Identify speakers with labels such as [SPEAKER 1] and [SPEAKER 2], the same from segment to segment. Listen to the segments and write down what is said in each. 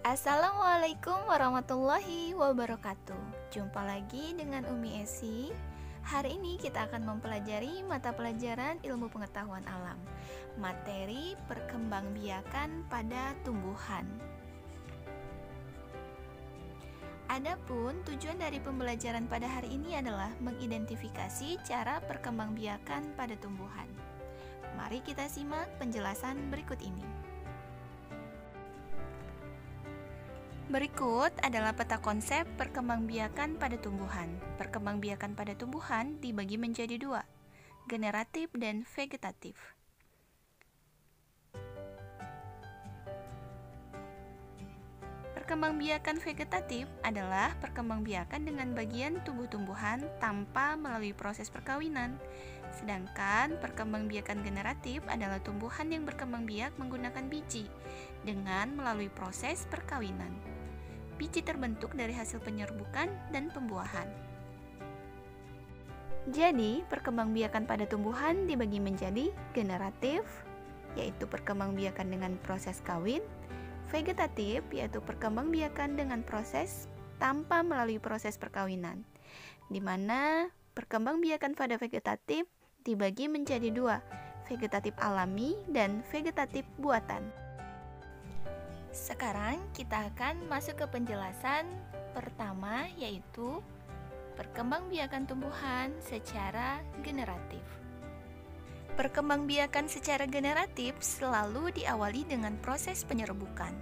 [SPEAKER 1] Assalamualaikum warahmatullahi wabarakatuh. Jumpa lagi dengan Umi Esi. Hari ini kita akan mempelajari mata pelajaran ilmu pengetahuan alam, materi perkembangbiakan pada tumbuhan. Adapun tujuan dari pembelajaran pada hari ini adalah mengidentifikasi cara perkembangbiakan pada tumbuhan. Mari kita simak penjelasan berikut ini. Berikut adalah peta konsep perkembangbiakan pada tumbuhan. Perkembangbiakan pada tumbuhan dibagi menjadi dua, generatif dan vegetatif. Perkembangbiakan vegetatif adalah perkembangbiakan dengan bagian tubuh tumbuhan tanpa melalui proses perkawinan. Sedangkan perkembangbiakan generatif adalah tumbuhan yang berkembang biak menggunakan biji dengan melalui proses perkawinan. Biji terbentuk dari hasil penyerbukan dan pembuahan. Jadi, perkembangbiakan pada tumbuhan dibagi menjadi generatif, yaitu perkembangbiakan dengan proses kawin, vegetatif, yaitu perkembangbiakan dengan proses tanpa melalui proses perkawinan, di mana perkembangbiakan pada vegetatif dibagi menjadi dua, vegetatif alami dan vegetatif buatan. Sekarang kita akan masuk ke penjelasan pertama, yaitu perkembangbiakan tumbuhan secara generatif. Perkembangbiakan secara generatif selalu diawali dengan proses penyerbukan,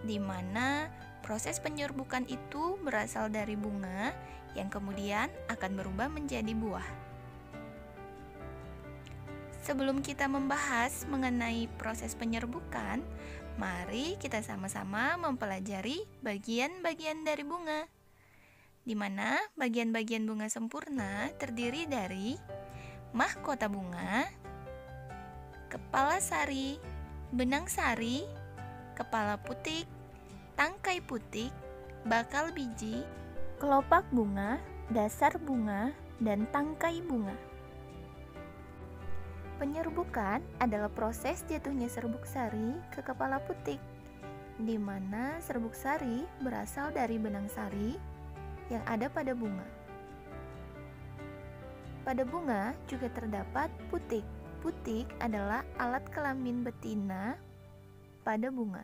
[SPEAKER 1] di mana proses penyerbukan itu berasal dari bunga yang kemudian akan berubah menjadi buah. Sebelum kita membahas mengenai proses penyerbukan, mari kita sama-sama mempelajari bagian-bagian dari bunga, di mana bagian-bagian bunga sempurna terdiri dari mahkota bunga, kepala sari, benang sari, kepala putik, tangkai putik, bakal biji, kelopak bunga, dasar bunga, dan tangkai bunga. Penyerbukan adalah proses jatuhnya serbuk sari ke kepala putik, di mana serbuk sari berasal dari benang sari yang ada pada bunga. Pada bunga juga terdapat putik. Putik adalah alat kelamin betina pada bunga.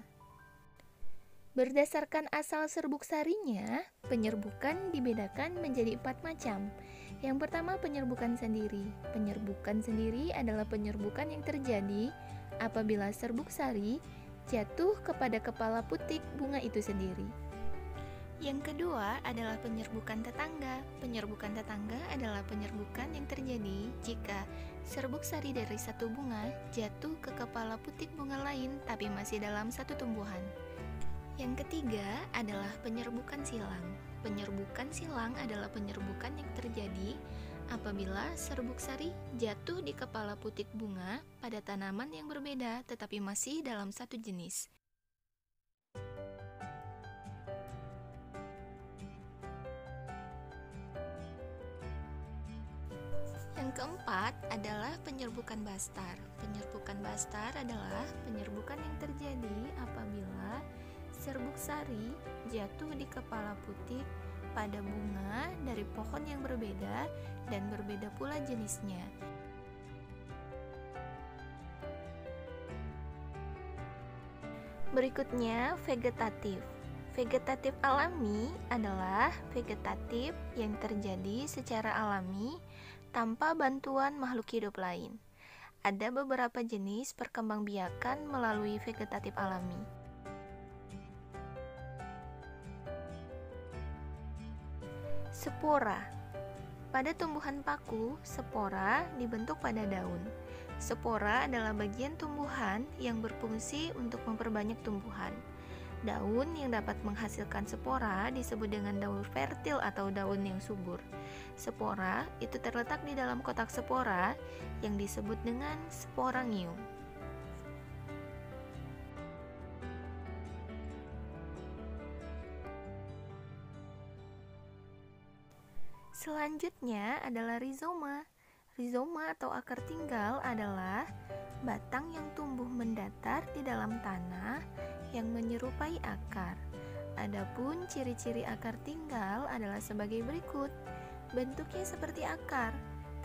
[SPEAKER 1] Berdasarkan asal serbuk sarinya, penyerbukan dibedakan menjadi 4 macam. Yang pertama, penyerbukan sendiri. Penyerbukan sendiri adalah penyerbukan yang terjadi apabila serbuk sari jatuh kepada kepala putik bunga itu sendiri. Yang kedua adalah penyerbukan tetangga. Penyerbukan tetangga adalah penyerbukan yang terjadi jika serbuk sari dari satu bunga jatuh ke kepala putik bunga lain tapi masih dalam satu tumbuhan. Yang ketiga adalah penyerbukan silang. Penyerbukan silang adalah penyerbukan yang terjadi apabila serbuk sari jatuh di kepala putik bunga pada tanaman yang berbeda tetapi masih dalam satu jenis. Yang keempat adalah penyerbukan bastar. Penyerbukan bastar adalah penyerbukan yang terjadi apabila serbuk sari jatuh di kepala putik pada bunga dari pohon yang berbeda dan berbeda pula jenisnya. Berikutnya, vegetatif. Vegetatif alami adalah vegetatif yang terjadi secara alami tanpa bantuan makhluk hidup lain. Ada beberapa jenis perkembangbiakan melalui vegetatif alami. Spora. Pada tumbuhan paku, spora dibentuk pada daun. Spora adalah bagian tumbuhan yang berfungsi untuk memperbanyak tumbuhan. Daun yang dapat menghasilkan spora disebut dengan daun fertil atau daun yang subur. Spora itu terletak di dalam kotak spora yang disebut dengan sporangium. Selanjutnya adalah rizoma. Rizoma atau akar tinggal adalah batang yang tumbuh mendatar di dalam tanah yang menyerupai akar. Adapun ciri-ciri akar tinggal adalah sebagai berikut. Bentuknya seperti akar,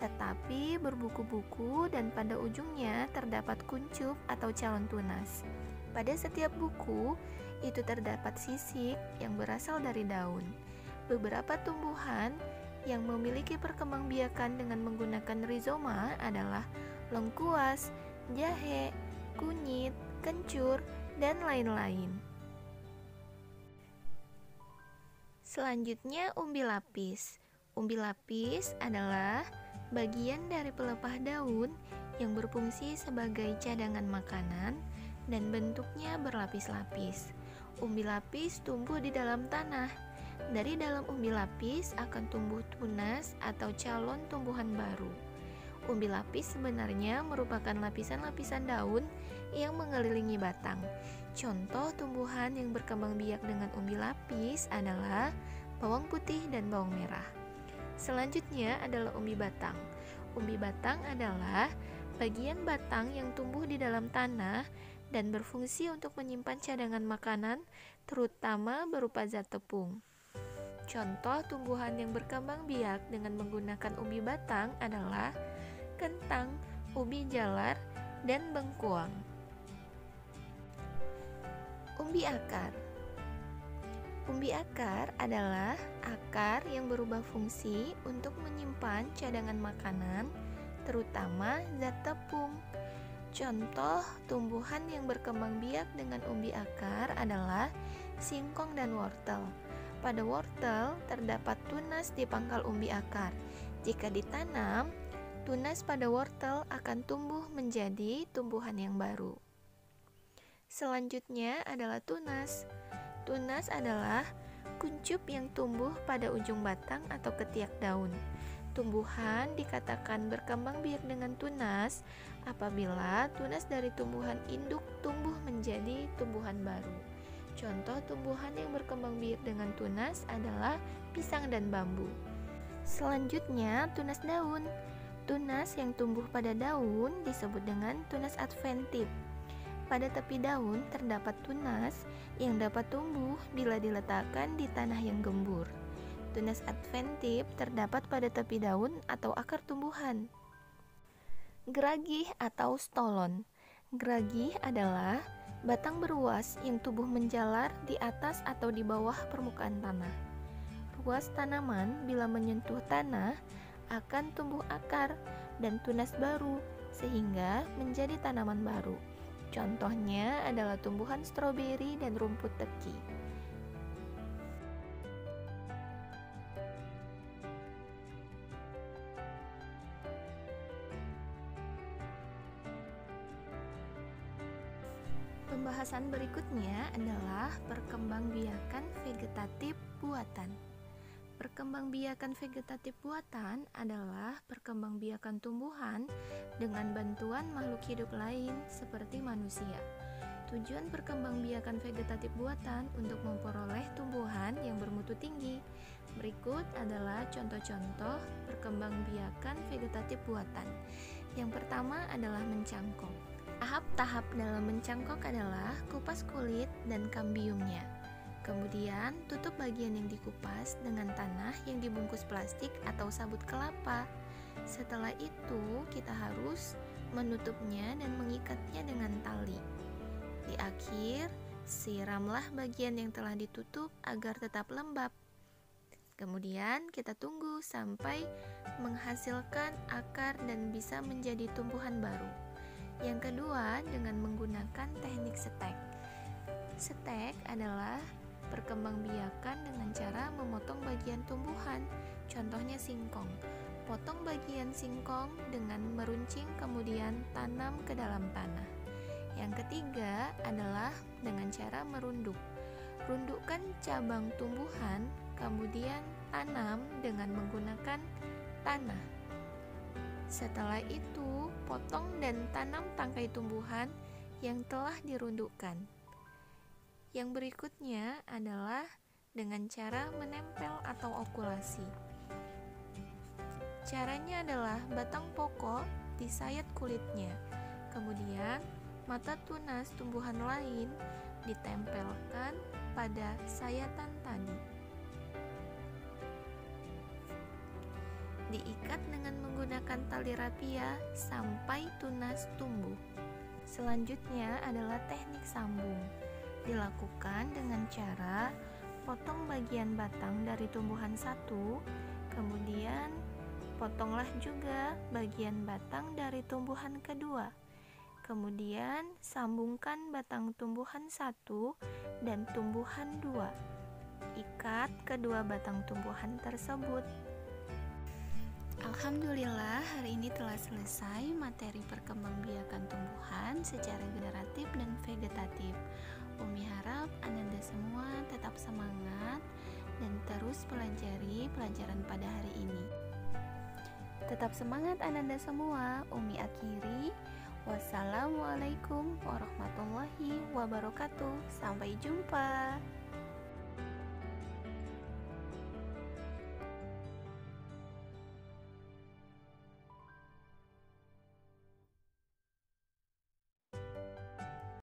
[SPEAKER 1] tetapi berbuku-buku dan pada ujungnya terdapat kuncup atau calon tunas. Pada setiap buku, itu terdapat sisik yang berasal dari daun. Beberapa tumbuhan yang memiliki perkembangbiakan dengan menggunakan rizoma adalah lengkuas, jahe, kunyit, kencur, dan lain-lain. Selanjutnya, umbi lapis. Umbi lapis adalah bagian dari pelepah daun yang berfungsi sebagai cadangan makanan dan bentuknya berlapis-lapis. Umbi lapis tumbuh di dalam tanah. Dari dalam umbi lapis akan tumbuh tunas atau calon tumbuhan baru. Umbi lapis sebenarnya merupakan lapisan-lapisan daun yang mengelilingi batang. Contoh tumbuhan yang berkembang biak dengan umbi lapis adalah bawang putih dan bawang merah. Selanjutnya adalah umbi batang. Umbi batang adalah bagian batang yang tumbuh di dalam tanah dan berfungsi untuk menyimpan cadangan makanan, terutama berupa zat tepung. Contoh tumbuhan yang berkembang biak dengan menggunakan umbi batang adalah kentang, ubi jalar, dan bengkuang. Umbi akar. Umbi akar adalah akar yang berubah fungsi untuk menyimpan cadangan makanan, terutama zat tepung. Contoh tumbuhan yang berkembang biak dengan umbi akar adalah singkong dan wortel. Pada wortel terdapat tunas di pangkal umbi akar. Jika ditanam, tunas pada wortel akan tumbuh menjadi tumbuhan yang baru. Selanjutnya adalah tunas. Tunas adalah kuncup yang tumbuh pada ujung batang atau ketiak daun. Tumbuhan dikatakan berkembang biak dengan tunas apabila tunas dari tumbuhan induk tumbuh menjadi tumbuhan baru. Contoh tumbuhan yang berkembang biak dengan tunas adalah pisang dan bambu. Selanjutnya, tunas daun. Tunas yang tumbuh pada daun disebut dengan tunas adventif. Pada tepi daun terdapat tunas yang dapat tumbuh bila diletakkan di tanah yang gembur. Tunas adventif terdapat pada tepi daun atau akar tumbuhan. Geragih atau stolon. Geragih adalah batang beruas yang tumbuh menjalar di atas atau di bawah permukaan tanah. Ruas tanaman bila menyentuh tanah akan tumbuh akar dan tunas baru sehingga menjadi tanaman baru. Contohnya adalah tumbuhan stroberi dan rumput teki. Pembahasan berikutnya adalah perkembangbiakan vegetatif buatan. Perkembangbiakan vegetatif buatan adalah perkembangbiakan tumbuhan dengan bantuan makhluk hidup lain seperti manusia. Tujuan perkembangbiakan vegetatif buatan untuk memperoleh tumbuhan yang bermutu tinggi. Berikut adalah contoh-contoh perkembangbiakan vegetatif buatan. Yang pertama adalah mencangkok. Tahap-tahap dalam mencangkok adalah kupas kulit dan kambiumnya. Kemudian tutup bagian yang dikupas dengan tanah yang dibungkus plastik atau sabut kelapa. Setelah itu kita harus menutupnya dan mengikatnya dengan tali. Di akhir, siramlah bagian yang telah ditutup agar tetap lembab. Kemudian kita tunggu sampai menghasilkan akar dan bisa menjadi tumbuhan baru. Yang kedua, dengan menggunakan teknik stek. Stek adalah perkembangbiakan dengan cara memotong bagian tumbuhan, contohnya singkong. Potong bagian singkong dengan meruncing kemudian tanam ke dalam tanah. Yang ketiga adalah dengan cara merunduk. Rundukkan cabang tumbuhan, kemudian tanam dengan menggunakan tanah. Setelah itu, potong dan tanam tangkai tumbuhan yang telah dirundukkan. Yang berikutnya adalah dengan cara menempel atau okulasi. Caranya adalah batang pokok disayat kulitnya, kemudian mata tunas tumbuhan lain ditempelkan pada sayatan tadi. Diikat dengan menggunakan tali rapia sampai tunas tumbuh. Selanjutnya adalah teknik sambung. Dilakukan dengan cara potong bagian batang dari tumbuhan satu, kemudian potonglah juga bagian batang dari tumbuhan kedua. Kemudian sambungkan batang tumbuhan satu dan tumbuhan dua. Ikat kedua batang tumbuhan tersebut. Alhamdulillah, hari ini telah selesai materi perkembangbiakan tumbuhan secara generatif dan vegetatif. Umi harap Ananda semua tetap semangat dan terus pelajari pelajaran pada hari ini. Tetap semangat Ananda semua. Umi akhiri. Wassalamualaikum warahmatullahi wabarakatuh. Sampai jumpa.